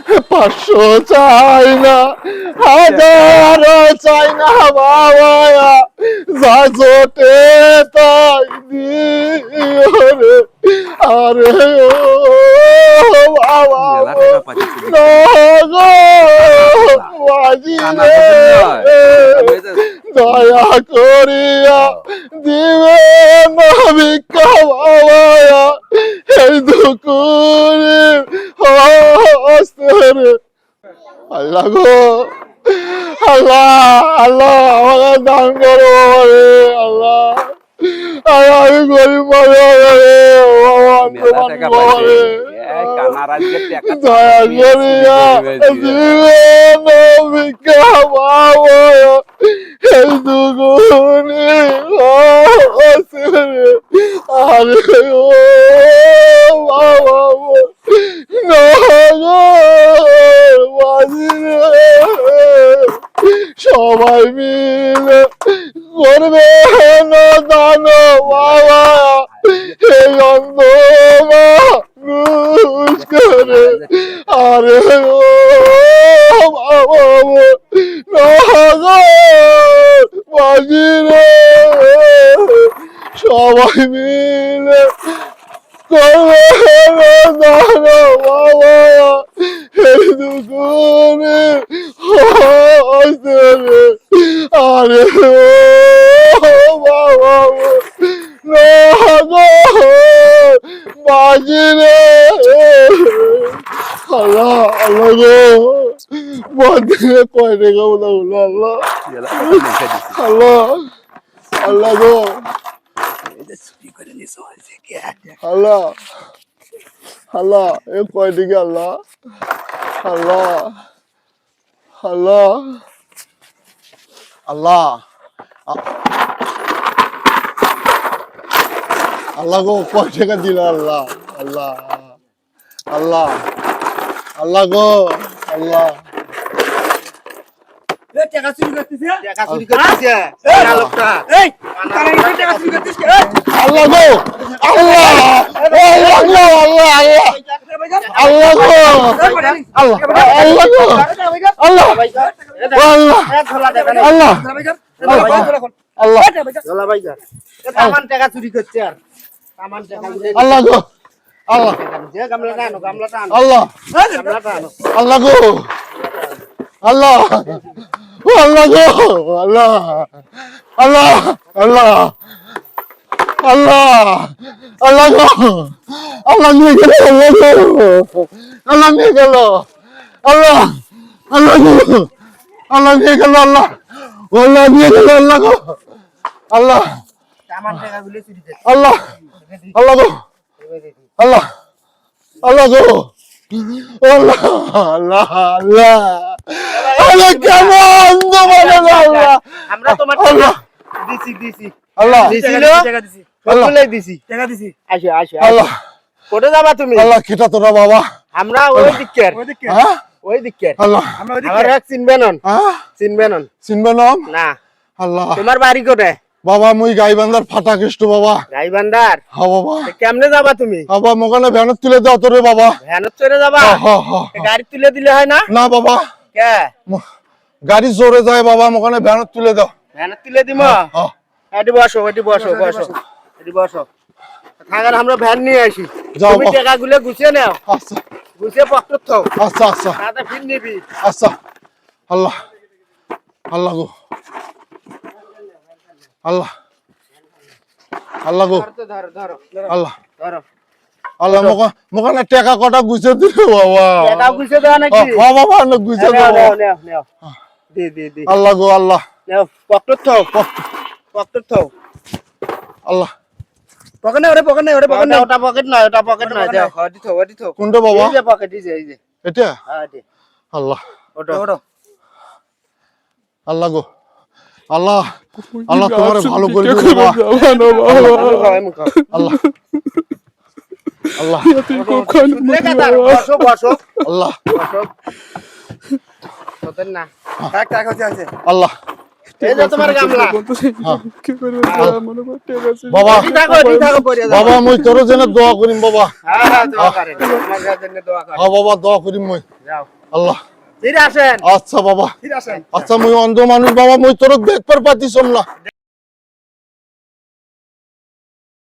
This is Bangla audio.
500 চাই না, 1000 চাই না বাবা, যা জোটে তাই দিও রে। আরে ও বাবা মেলা টাকা পাচ্ছি না গো বাজি রে, দয়া করিয়া দিবে না ভিক্ষা বাবা, এই দুকুরে হস্তে রে। আল্লাহ গো, আল্লাহ আল্লাহ আমাকে দান করো রে আল্লাহ। আমি গরিব মানুষ রে মেলা টাকা পাইছে কানার আজকে টাকা দয়া করিয়া দিবেন ভিক্ষা বাবা, এই দুগুনি হস্তে রে। আরে ও বাবা না গো বাজি রে, সবাই মিলে করবে না দান বাবা, এই অন্ধ মানুষ করে। আরে ও বাবা না গো বাজি রে, সবাই মিলে করবে না দান বাবা, এই দুগুনে হস্তে রে। আরে ও বাবা না গো বাজি রে। আল্লাহ আল্লাহ গো, বন্ধে কয় টাকা বলা হলো আল্লাহ, আল্লাহ আল্লাহ গো, আল্লাহ আল্লাহ এ কয় টাকা আল্লাহ, আল্লাহ আল্লাহ আল্লাহ আল্লাহ গো কয় টাকা দিল আল্লাহ, আল্লাহ আল্লাহ আল্লাহ গো, আল্লাহ টাকা চুরি করতেছে, টাকা চুরি করতেছে আল্লাহ গো, আল্লাহ আল্লাহ গো, আল্লাহ গো, আল্লাহ আল্লাহ গো, আল্লাহ আল্লাহ আল্লাহ ঝোলা ভাইজান সামান টাকা চুরি করছে আর সামান টাকা আল্লাহ গো, আল্লাহ যে গামলাটা আনো আল্লাহ গামলাটা আনো আল্লাহ গো, আল্লাহ আল্লাহ গো, আল্লাহ আল্লাহ আল্লাহ আল্লাহ আল্লাহ গো, আল্লাহ নিয়ে গেল, আল্লাহ গো, আল্লাহ নিয়ে গেল, আল্লাহ আল্লাহ গো, আল্লাহ নিয়ে গেল, আল্লাহ আল্লাহ নিয়ে গেল, আল্লাহ গো, আল্লাহ সামান টাকা গুলো চুরি করছে আল্লাহ আল্লাহ গো, আল্লাহ আল্লাহ গো, আল্লাহ আল্লাহ আল্লাহ আল্লাহ কেমন আল্লাহ, আমরা তোমার আল্লাহ দিছি আল্লাহ দিছিল টাকা দিছি, সবগুলাই দিছি টাকা দিছি, আসো আসো আল্লাহ কোটে যাবা তুমি আল্লাহ কিটা তোরা বাবা, আমরা ওই দিকের ওদিকে হ্যাঁ ওই দিকের আল্লাহ আমরা ওদিকে আমার এক চিনবে নন হ্যাঁ চিনবে নন চিনবে নাম না আল্লাহ তোমার বাড়ি কোটে বাবা মুই গাইবান্ধার ফাটা কৃষ্ণ বাবা, গাইবান্ধার হ্যাঁ বাবা, কেমনে যাবা তুমি বাবা মোকানে ভ্যানত তুলে দাও তোরে বাবা, ভ্যানত চড়ে যাবা হ্যাঁ হ্যাঁ গাড়ি তুলে দিলে হয় না না বাবা কে গাড়ি জোরে যায় বাবা, মোকানে ভ্যানত তুলে দাও, ভ্যানত তুলে দিম হ্যাঁ এটি বসো এটি বসো বসো এটি বসো থাকার আমরা ভ্যান নিয়ে আসি যাও তুমি বাবা। টাকাগুলো গুছিয়ে নাও আচ্ছা গুছিয়ে পকেট থাও আচ্ছা আচ্ছা তাতে ফির নিবি আচ্ছা আল্লাহ আল্লাহ গো, আল্লাহ আল্লাহ গো, ধরো ধরো আল্লাহ ধরো আল্লাহ মোকানে টাকা কটা গুছে দিলে বাবা, টাকা গুছিয়ে দেওয়া নাকি হ্যাঁ বাবা না গুছে নাও দেবো, নাও নাও নাও দি দি দি আল্লাহ গো, আল্লাহ নাও পকেট থাও পকেট থাও আল্লাহ পকেট নেই, পকেট নেই, পকেট নেই, ওটা পকেট নয় ওটা পকেট নয় যাও ওটি থো, ওটি থো, কোনটা বাবা, এই যে পকেট এই যে এটা হ্যাঁ এই যে আল্লাহ ওটা ওটো, আল্লাহ গো, আল্লাহ আল্লাহ তোমার ভালো করে দিও বাবা, আল্লাহ আল্লাহ বসো বসো আল্লাহ বসো তোদের না টাকা টাকা হচ্ছে আছে, আল্লাহ এই যে তোমার গামলা কি করব স্যার মনে কর ঠিক আছে বাবা এটি থাকো পড়ে যাও বাবা মই তোর জন্য দোয়া করিম বাবা হ্যাঁ দোয়া করেন তোমার জন্য দোয়া করেন হ্যাঁ বাবা দোয়া করিম মই যাও আল্লাহ ফিরে আসেন আচ্ছা বাবা ফিরে আসেন আচ্ছা মই অন্ধ মানুষ বাবা মই তোর দেখবার পাতিছম না